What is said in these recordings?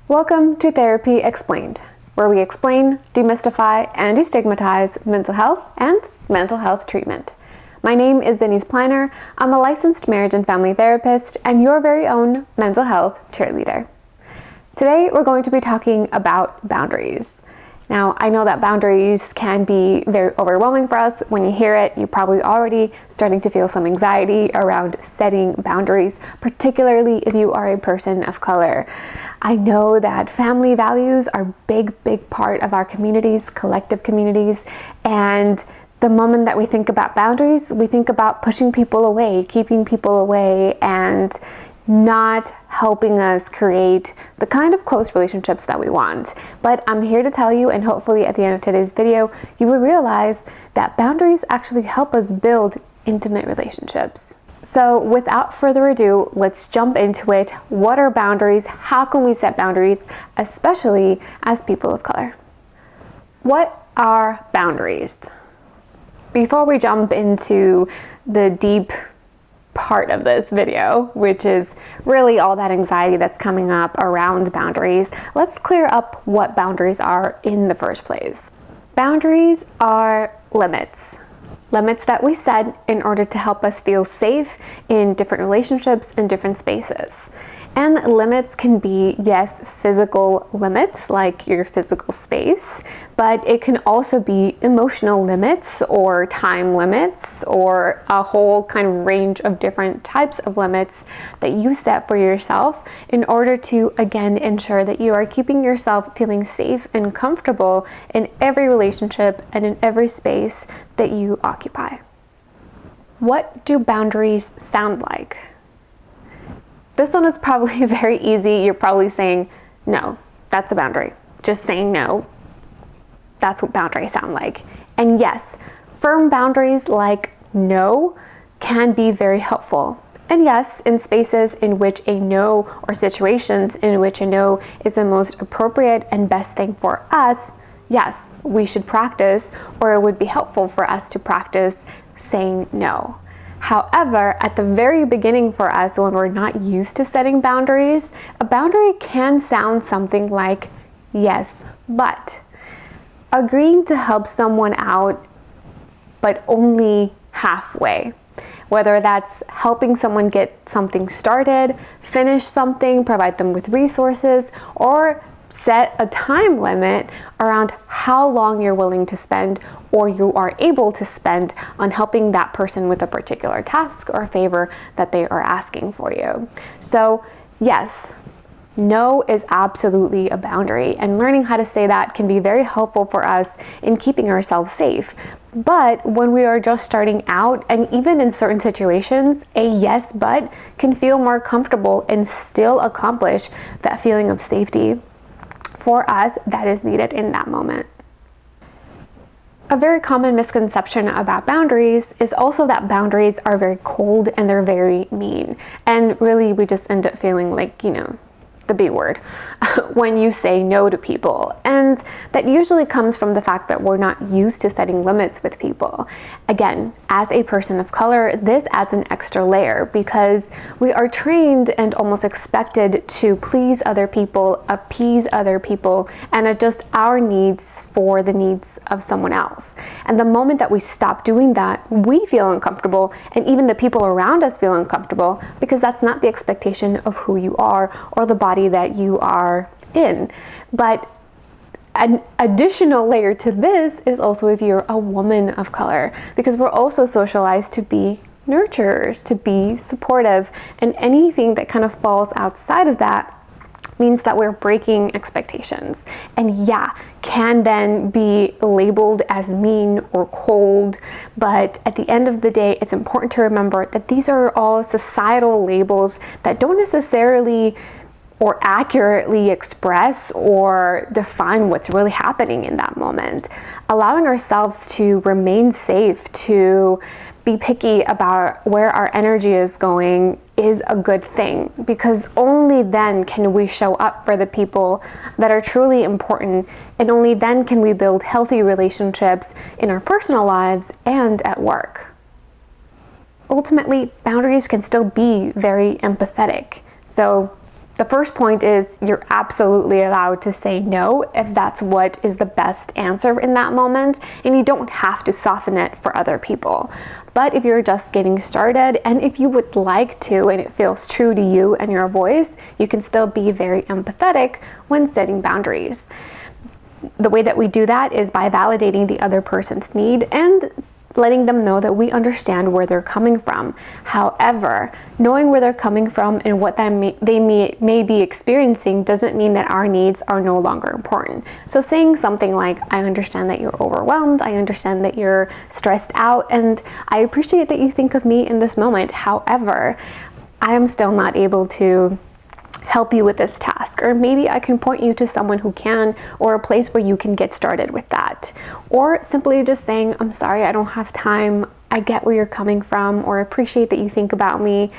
Welcome to Therapy Explained, where we explain, demystify, and destigmatize mental health and mental health treatment. My name is Deniss. I'm a licensed marriage and family therapist and your very own mental health cheerleader. Today, we're going to be talking about boundaries. Now, I know that boundaries can be very overwhelming for us. When you hear it, you're probably already starting to feel some anxiety around setting boundaries, particularly if you are a person of color. I know that family values are a big part of our communities, collective communities, and the moment that we think about boundaries, we think about pushing people away, keeping people away, and not helping us create the kind of close relationships that we want. But I'm here to tell you, and hopefully at the end of today's video, you will realize that boundaries actually help us build intimate relationships. So without further ado, let's jump into it. What are boundaries? How can we set boundaries, especially as people of color? What are boundaries? Before we jump into the deep part of this video, which is really all that anxiety that's coming up around boundaries, let's clear up what boundaries are in the first place. Boundaries are limits that we set in order to help us feel safe in different relationships and different spaces. And limits can be, yes, physical limits, like your physical space, but it can also be emotional limits or time limits or a whole kind of range of different types of limits that you set for yourself in order to, again, ensure that you are keeping yourself feeling safe and comfortable in every relationship and in every space that you occupy. What do boundaries sound like? This one is probably very easy. You're probably saying, no, that's a boundary. Just saying no, that's what boundaries sound like. And yes, firm boundaries like no can be very helpful. And yes, in spaces in which a no, or situations in which a no is the most appropriate and best thing for us, yes, we should practice, or it would be helpful for us to practice saying no. However, at the very beginning for us, when we're not used to setting boundaries, a boundary can sound something like, yes, but. Agreeing to help someone out, but only halfway. Whether that's helping someone get something started, finish something, provide them with resources, or set a time limit around how long you're willing to spend or you are able to spend on helping that person with a particular task or favor that they are asking for you. So yes, no is absolutely a boundary, and learning how to say that can be very helpful for us in keeping ourselves safe. But when we are just starting out, and even in certain situations, a yes but can feel more comfortable and still accomplish that feeling of safety for us that is needed in that moment. A very common misconception about boundaries is also that boundaries are very cold and they're very mean. And really, we just end up feeling like, the B word when you say no to people. And that usually comes from the fact that we're not used to setting limits with people. Again, as a person of color, this adds an extra layer because we are trained and almost expected to please other people, appease other people, and adjust our needs for the needs of someone else. And the moment that we stop doing that, we feel uncomfortable, and even the people around us feel uncomfortable because that's not the expectation of who you are or the body that you are in. But an additional layer to this is also if you're a woman of color, because we're also socialized to be nurturers, to be supportive, and anything that kind of falls outside of that means that we're breaking expectations, and can then be labeled as mean or cold. But at the end of the day, it's important to remember that these are all societal labels that don't necessarily or accurately express or define what's really happening in that moment. Allowing ourselves to remain safe, to be picky about where our energy is going is a good thing, because only then can we show up for the people that are truly important, and only then can we build healthy relationships in our personal lives and at work. Ultimately, boundaries can still be very empathetic. So The first point is you're absolutely allowed to say no if that's what is the best answer in that moment, and you don't have to soften it for other people. But if you're just getting started, and if you would like to and it feels true to you and your voice, you can still be very empathetic when setting boundaries. The way that we do that is by validating the other person's need and letting them know that we understand where they're coming from. However, knowing where they're coming from and what they may be experiencing doesn't mean that our needs are no longer important. So saying something like, I understand that you're overwhelmed, I understand that you're stressed out, and I appreciate that you think of me in this moment. However, I am still not able to help you with this task, or maybe I can point you to someone who can, or a place where you can get started with that. Or simply just saying, I'm sorry, I don't have time, I get where you're coming from, or appreciate that you think about me,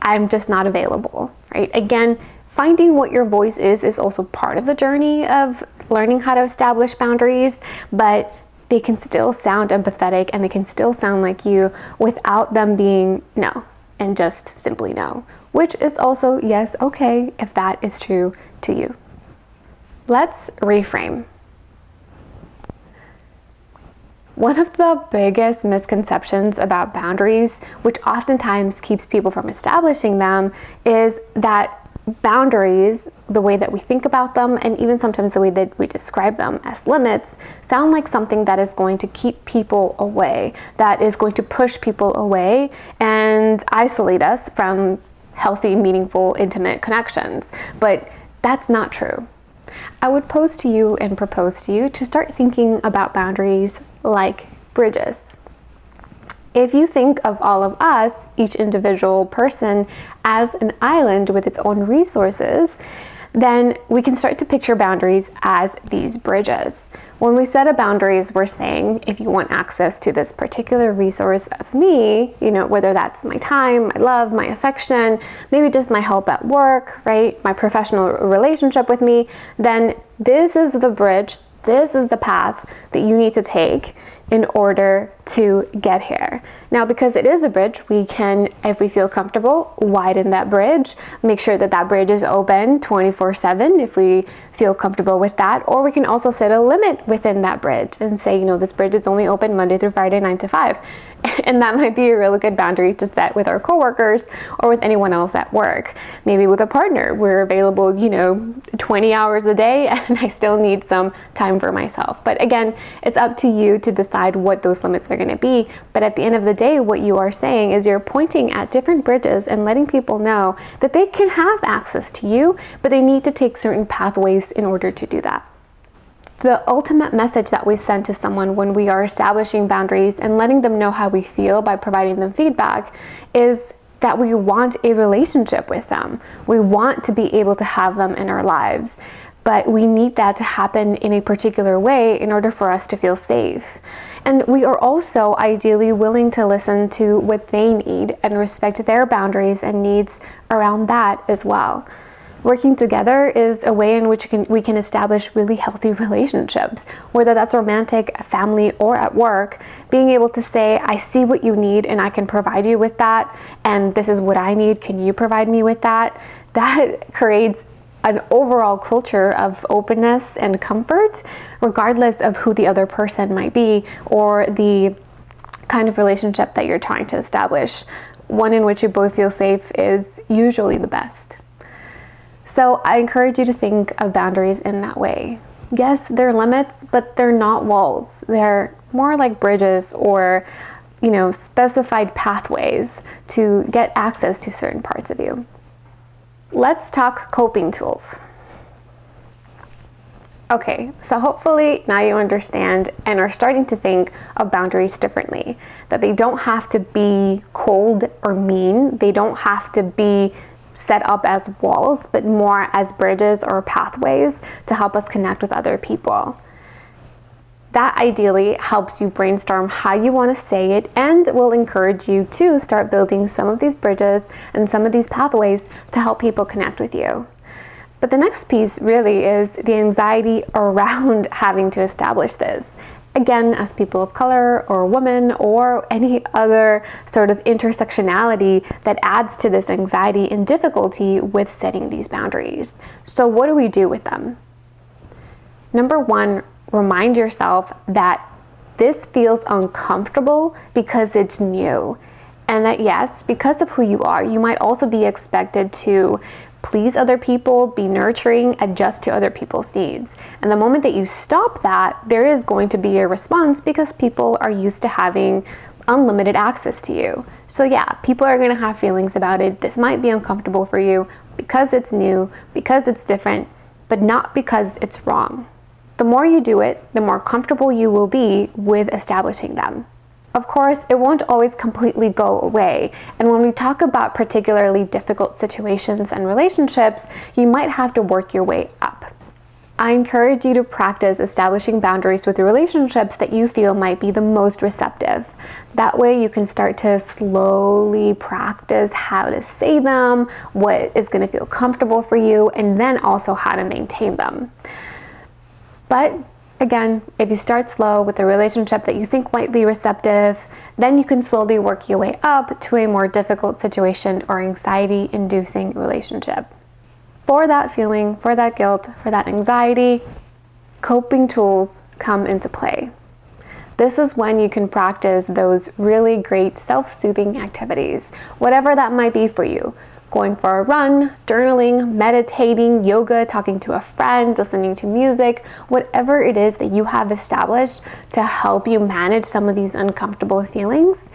I'm just not available, right? Again, finding what your voice is also part of the journey of learning how to establish boundaries, but they can still sound empathetic and they can still sound like you without them being no, and just simply no. Which is also, yes, okay, if that is true to you. Let's reframe. One of the biggest misconceptions about boundaries, which oftentimes keeps people from establishing them, is that boundaries, the way that we think about them, and even sometimes the way that we describe them as limits, sound like something that is going to keep people away, that is going to push people away and isolate us from healthy, meaningful, intimate connections. But that's not true. I would pose to you and propose to you to start thinking about boundaries like bridges. If you think of all of us, each individual person, as an island with its own resources, then we can start to picture boundaries as these bridges. When we set up boundaries, we're saying, if you want access to this particular resource of me, whether that's my time, my love, my affection, maybe just my help at work, right? My professional relationship with me, then this is the bridge, this is the path that you need to take in order to get here. Now, because it is a bridge, we can, if we feel comfortable, widen that bridge, make sure that that bridge is open 24/7 if we feel comfortable with that, or we can also set a limit within that bridge and say, this bridge is only open Monday through Friday, 9 to 5. And that might be a really good boundary to set with our coworkers or with anyone else at work. Maybe with a partner, we're available, 20 hours a day, and I still need some time for myself. But again, it's up to you to decide what those limits are going to be. But at the end of the day, what you are saying is you're pointing at different bridges and letting people know that they can have access to you, but they need to take certain pathways in order to do that. The ultimate message that we send to someone when we are establishing boundaries and letting them know how we feel by providing them feedback is that we want a relationship with them. We want to be able to have them in our lives, but we need that to happen in a particular way in order for us to feel safe. And we are also ideally willing to listen to what they need and respect their boundaries and needs around that as well. Working together is a way in which we can establish really healthy relationships, whether that's romantic, family, or at work. Being able to say, I see what you need and I can provide you with that, and this is what I need, can you provide me with that? That creates an overall culture of openness and comfort, regardless of who the other person might be or the kind of relationship that you're trying to establish. One in which you both feel safe is usually the best. So I encourage you to think of boundaries in that way. Yes, they're limits, but they're not walls. They're more like bridges or, specified pathways to get access to certain parts of you. Let's talk coping tools. Okay, so hopefully now you understand and are starting to think of boundaries differently. That they don't have to be cold or mean. They don't have to be set up as walls, but more as bridges or pathways to help us connect with other people. That ideally helps you brainstorm how you want to say it and will encourage you to start building some of these bridges and some of these pathways to help people connect with you. But the next piece really is the anxiety around having to establish this. Again, as people of color or women or any other sort of intersectionality that adds to this anxiety and difficulty with setting these boundaries. So what do we do with them? Number one, remind yourself that this feels uncomfortable because it's new. And that yes, because of who you are, you might also be expected to please other people, be nurturing, adjust to other people's needs. And the moment that you stop that, there is going to be a response because people are used to having unlimited access to you. So yeah, people are gonna have feelings about it. This might be uncomfortable for you because it's new, because it's different, but not because it's wrong. The more you do it, the more comfortable you will be with establishing them. Of course, it won't always completely go away, and when we talk about particularly difficult situations and relationships, you might have to work your way up. I encourage you to practice establishing boundaries with the relationships that you feel might be the most receptive. That way you can start to slowly practice how to say them, what is going to feel comfortable for you, and then also how to maintain them. But again, if you start slow with a relationship that you think might be receptive, then you can slowly work your way up to a more difficult situation or anxiety-inducing relationship. For that feeling, for that guilt, for that anxiety, coping tools come into play. This is when you can practice those really great self-soothing activities, whatever that might be for you. Going for a run, journaling, meditating, yoga, talking to a friend, listening to music, whatever it is that you have established to help you manage some of these uncomfortable feelings,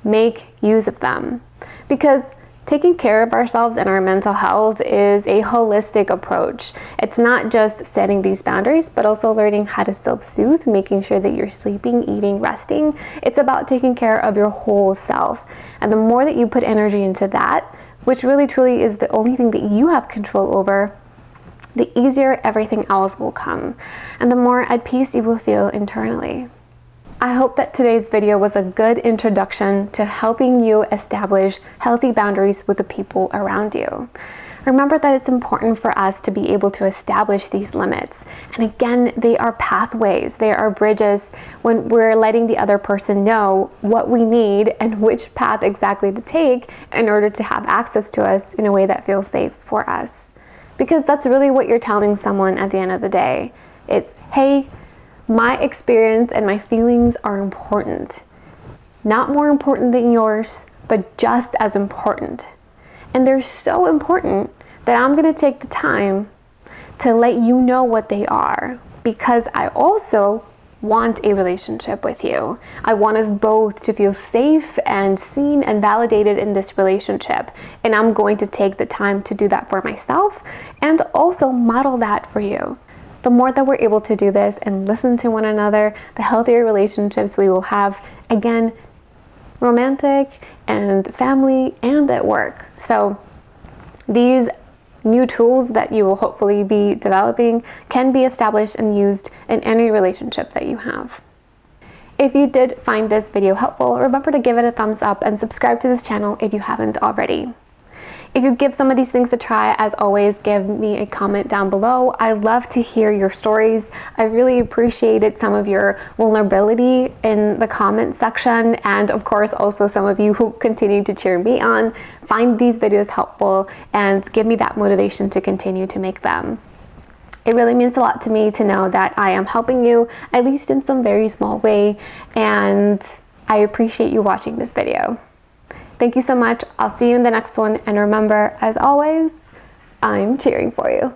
make use of them. Because taking care of ourselves and our mental health is a holistic approach. It's not just setting these boundaries, but also learning how to self-soothe, making sure that you're sleeping, eating, resting. It's about taking care of your whole self. And the more that you put energy into that, which really truly is the only thing that you have control over, the easier everything else will come, and the more at peace you will feel internally. I hope that today's video was a good introduction to helping you establish healthy boundaries with the people around you. Remember that it's important for us to be able to establish these limits. And again, they are pathways, they are bridges when we're letting the other person know what we need and which path exactly to take in order to have access to us in a way that feels safe for us. Because that's really what you're telling someone at the end of the day. It's, hey, my experience and my feelings are important. Not more important than yours, but just as important. And they're so important that I'm going to take the time to let you know what they are, because I also want a relationship with you. I want us both to feel safe and seen and validated in this relationship. And I'm going to take the time to do that for myself and also model that for you. The more that we're able to do this and listen to one another, the healthier relationships we will have, again, romantic and family and at work. So these new tools that you will hopefully be developing can be established and used in any relationship that you have. If you did find this video helpful, remember to give it a thumbs up and subscribe to this channel if you haven't already. If you give some of these things a try, as always, give me a comment down below. I love to hear your stories. I really appreciated some of your vulnerability in the comment section, and of course also some of you who continue to cheer me on. Find these videos helpful and give me that motivation to continue to make them. It really means a lot to me to know that I am helping you, at least in some very small way, and I appreciate you watching this video. Thank you so much. I'll see you in the next one. And remember, as always, I'm cheering for you.